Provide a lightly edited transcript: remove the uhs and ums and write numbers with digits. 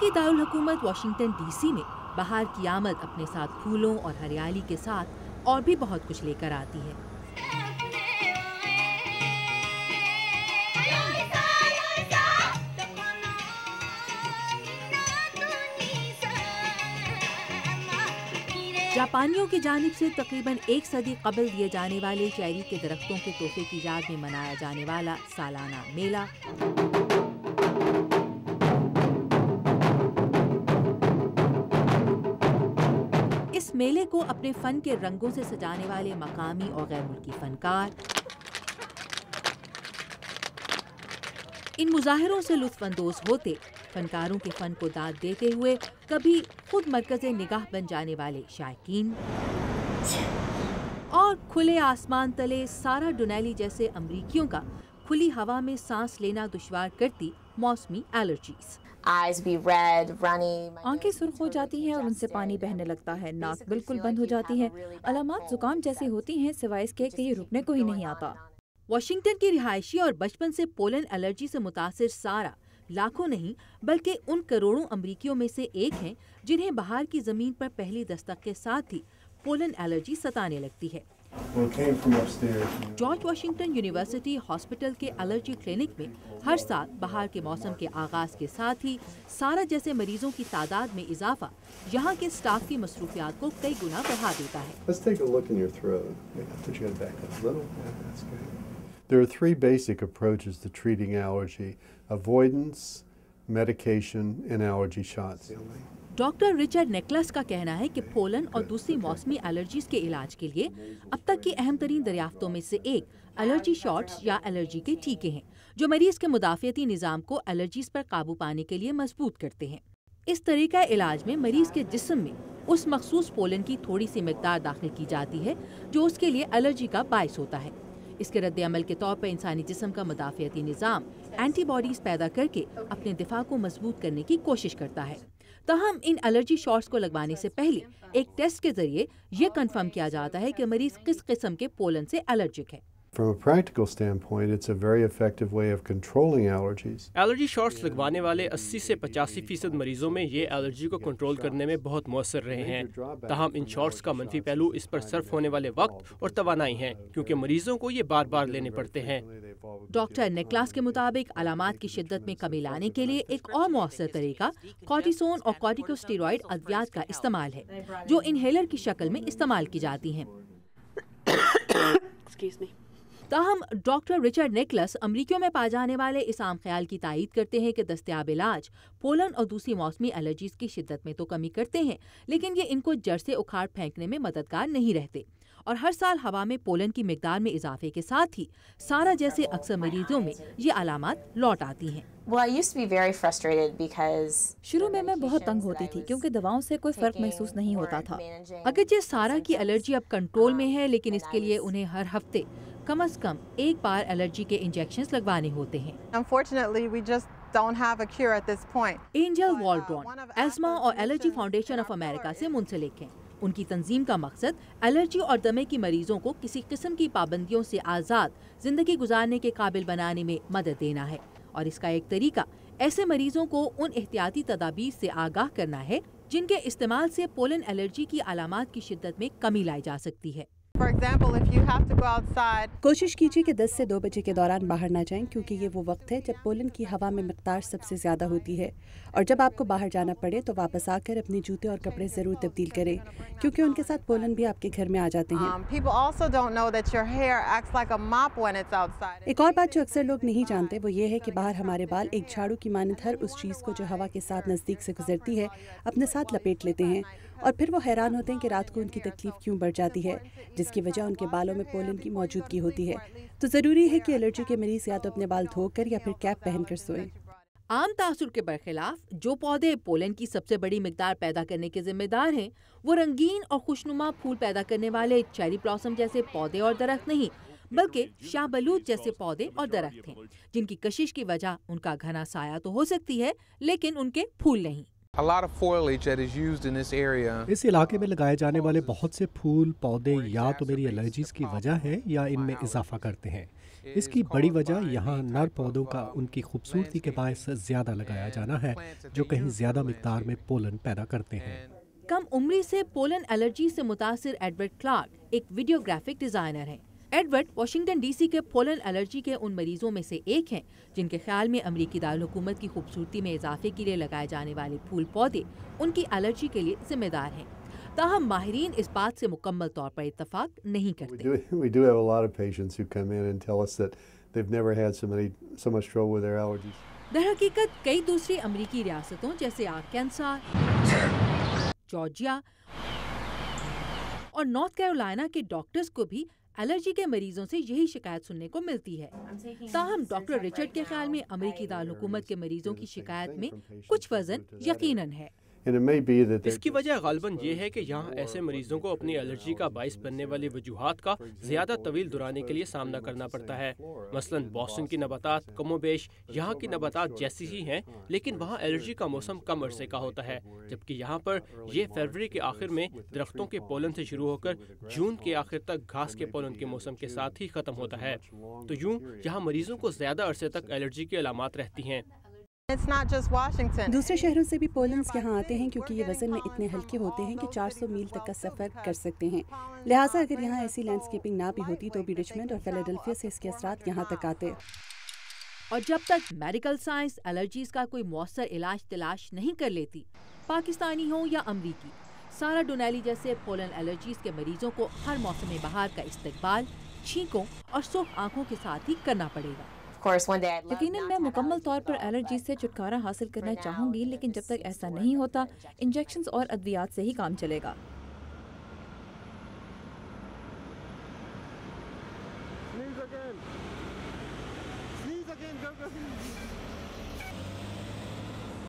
अमरीकी दारुल हुकूमत Washington DC में बहार की आमद अपने साथ फूलों और हरियाली के साथ और भी बहुत कुछ लेकर आती है। जापानियों की जानिब से तकरीबन 1 सदी कबल दिए जाने वाले चेरी के दरख्तों के तोहफे की याद में मनाया जाने वाला सालाना मेला इस मेले को अपने फन के रंगों से सजाने वाले मकामी और गैर मुल्की फनकार इन मुजाहिरों से लुत्फानंदोज होते, फनकारों के फन को दाद देते हुए कभी खुद मरकज़े निगाह बन जाने वाले शायकीन और खुले आसमान तले सारा डोनेली जैसे अमरीकियों का खुली हवा में सांस लेना दुश्वार करती मौसमी एलर्जीज। आंखें सुर्ख हो जाती हैं और उनसे पानी बहने लगता है, नाक बिल्कुल बंद हो जाती है। अलामात जुकाम जैसी होती हैं, सिवाय इसके कि ये रुकने को ही नहीं आता। वाशिंगटन की रिहायशी और बचपन से पोलन एलर्जी से मुतासिर सारा लाखों नहीं बल्कि उन करोड़ों अमरीकियों में से एक हैं जिन्हें बहार की जमीन पर पहली दस्तक के साथ ही पोलन एलर्जी सताने लगती है। जॉर्ज वाशिंगटन यूनिवर्सिटी हॉस्पिटल के एलर्जी क्लिनिक में हर साल बहार के मौसम के आगाज के साथ ही सारा जैसे मरीजों की तादाद में इजाफा यहाँ के स्टाफ की मसरूफियात को कई गुना बढ़ा देता है। There are 3 basic approaches to treating allergy: avoidance, medication, and allergy shots. Doctor Richard necklace का कहना है कि पोलन और दूसरी मौसमी एलर्जीज के इलाज के लिए अब तक की अहम तरीन दरियाफ्तों में से एक एलर्जी शॉट्स या एलर्जी के टीके हैं, जो मरीज के मुदाफ़ियती निज़ाम को एलर्जीज पर काबू पाने के लिए मजबूत करते हैं। इस तरीका इलाज में मरीज के जिस्म में उस मखसूस पोलन की थोड़ी सी मिकदार दाखिल की जाती है जो उसके लिए एलर्जी का बायस होता है। इसके रद्द अमल के तौर पर इंसानी जिस्म का मुदाफ़ियती निज़ाम एंटीबॉडीज पैदा करके अपने दिफा को मजबूत करने की कोशिश करता है। तहम इन एलर्जी शॉट्स को लगवाने से पहले एक टेस्ट के जरिए ये कंफर्म किया जाता है कि मरीज किस किस्म के पोलन से एलर्जिक है। From a practical standpoint, it's a very effective way of controlling allergies. Allergy shots लगवाने वाले 80 से 85% मरीजों में ये एलर्जी को कंट्रोल करने में बहुत मौसर रहे हैं। ताहम इन शॉट्स का मनफी पहलू इस पर सर्फ होने वाले वक्त और तवानाई है, क्योंकि मरीजों को ये बार बार लेने पड़ते हैं। डॉक्टर नेकलास के मुताबिक अलामात की शिद्दत में कमी लाने के लिए एक और मौसर तरीका कॉर्टिसोन और कॉर्टिकोस्टेरॉइड अद्वियात का इस्तेमाल है, जो इनहेलर की शक्ल में इस्तेमाल की जाती हैं। ताहम डॉक्टर रिचर्ड नेकलस अमरीकियों में पाए जाने वाले इस आम ख्याल की तायीद करते हैं कि दस्तयाब इलाज पोलन और दूसरी मौसमी एलर्जीज की शिद्दत में तो कमी करते हैं, लेकिन ये इनको जड़ से उखाड़ फेंकने में मददगार नहीं रहते और हर साल हवा में पोलन की मिकदार में इजाफे के साथ ही सारा जैसे अक्सर मरीजों में ये अलामात लौट आती हैं। शुरू में मैं बहुत तंग होती थी क्योंकि दवाओं से कोई फर्क महसूस नहीं होता था। अगरचे सारा की एलर्जी अब कंट्रोल में है, लेकिन इसके लिए उन्हें हर हफ्ते कम से कम एक बार एलर्जी के इंजेक्शंस लगवाने होते हैं। एंजल वॉल्ड्रॉन एस्मा और एलर्जी फाउंडेशन ऑफ अमेरिका से मुंसलिक हैं। उनकी तंजीम का मकसद एलर्जी और दमे की मरीजों को किसी किस्म की पाबंदियों से आज़ाद जिंदगी गुजारने के काबिल बनाने में मदद देना है, और इसका एक तरीका ऐसे मरीजों को उन एहतियाती तदाबीर से आगाह करना है जिनके इस्तेमाल से पोलन एलर्जी की अलामात की शिद्दत में कमी लाई जा सकती है। कोशिश कीजिए कि 10 से 2 बजे के दौरान बाहर ना जाएं, क्योंकि ये वो वक्त है जब पोलन की हवा में मिकदार सबसे ज़्यादा होती है, और जब आपको बाहर जाना पड़े तो वापस आकर अपने जूते और कपड़े ज़रूर तब्दील करें, क्योंकि उनके साथ पोलन भी आपके घर में आ जाते हैं। एक और बात जो अक्सर लोग नहीं जानते वो ये है कि बाहर हमारे बाल एक झाड़ू की मानद हर उस चीज़ को जो हवा के साथ नज़दीक से गुजरती है अपने साथ लपेट लेते हैं, और फिर वो हैरान होते हैं कि रात को उनकी तकलीफ क्यों बढ़ जाती है, जिसकी वजह उनके बालों में पोलन की मौजूदगी होती है। तो ज़रूरी है कि एलर्जी के मरीज या तो अपने बाल धोकर या फिर कैप पहनकर सोएं। आम तासुर के बरखिलाफ जो पौधे पोलन की सबसे बड़ी मिकदार पैदा करने के जिम्मेदार हैं, वो रंगीन और खुशनुमा फूल पैदा करने वाले चेरी ब्लॉसम जैसे पौधे और दरख्त नहीं, बल्कि शाहबलूत जैसे पौधे और दरख्त हैं, जिनकी कशिश की वजह उनका घना साया तो हो सकती है, लेकिन उनके फूल नहीं। A lot of foliage that is used in this area. اس علاقے میں لگائے جانے والے بہت سے پھول پودے یا تو میری الرجیز کی وجہ ہے یا ان میں اضافہ کرتے ہیں۔ اس کی بڑی وجہ یہاں نر پودوں کا ان کی خوبصورتی کے باعث زیادہ لگایا جانا ہے جو کہیں زیادہ مقدار میں پولن پیدا کرتے ہیں۔ کم عمری سے پولن الرجی سے متاثر ایڈورڈ کلارک ایک ویڈیو گرافک ڈیزائنر ہیں۔ ایڈورڈ واشنگٹن ڈی سی کے پولن الرجی کے ان مریضوں میں سے ایک ہیں جن کے خیال میں امریکی دارالحکومت کی خوبصورتی میں اضافے کے لیے لگائے جانے والے پھول پودے ان کی الرجی کے لیے ذمہ دار ہیں۔ تاہم ماہرین اس بات سے مکمل طور پر اتفاق نہیں کرتے۔ We do have a lot of patients who come in and tell us that they've never had so much trouble with their allergies. در حقیقت کئی دوسری امریکی ریاستوں جیسے آرکینسا، جارجیا اور نارتھ کیرولائنا کے ڈاکٹرز کو بھی الرجی کے مریضوں سے یہی شکایت سننے کو ملتی ہے۔ تاہم ڈاکٹر رچرڈ کے خیال میں امریکی دارالحکومت کے مریضوں کی شکایت میں کچھ وزن یقیناً ہے۔ اس کی وجہ غالباً یہ ہے کہ یہاں ایسے مریضوں کو اپنی الرجی کا باعث بننے والی وجوہات کا زیادہ طویل دورانی کے لیے سامنا کرنا پڑتا ہے۔ مثلاً بوسٹن کی نباتات کم و بیش یہاں کی نباتات جیسی ہی ہیں، لیکن وہاں الرجی کا موسم کم عرصے کا ہوتا ہے، جبکہ یہاں پر یہ فروری کے آخر میں درختوں کے پولن سے شروع ہو کر جون کے آخر تک گھاس کے پولن کے موسم کے ساتھ ہی ختم ہوتا ہے۔ تو یوں یہاں مریضوں کو زیادہ عرصے تک الرجی کی علامات رہتی ہیں۔ دوسرے شہروں سے بھی پولنز یہاں آتے ہیں کیونکہ یہ وزن میں اتنے ہلکے ہوتے ہیں کہ 400 میل تک کا سفر کر سکتے ہیں۔ لہٰذا اگر یہاں ایسی لینڈسکیپنگ نہ بھی ہوتی تو بھی رچمنڈ اور فیلاڈیلفیا سے اس کے اثرات یہاں تک آتے۔ اور جب تک میڈیکل سائنس الرجیز کا کوئی مؤثر علاج تلاش نہیں کر لیتی، پاکستانی ہوں یا امریکی، سارا ڈونیلی جیسے پولن الرجیز کے مریضوں کو ہر موسم بہار کا استقبال چھینکوں اور سرخ آنکھوں کے ساتھ ہی کرنا پڑے گا۔ یقیناً میں مکمل طور پر الرجی سے چھٹکارا حاصل کرنا چاہوں گی، لیکن جب تک ایسا نہیں ہوتا انجیکشنز اور ادویات سے ہی کام چلے گا۔ Sneeze again. Go.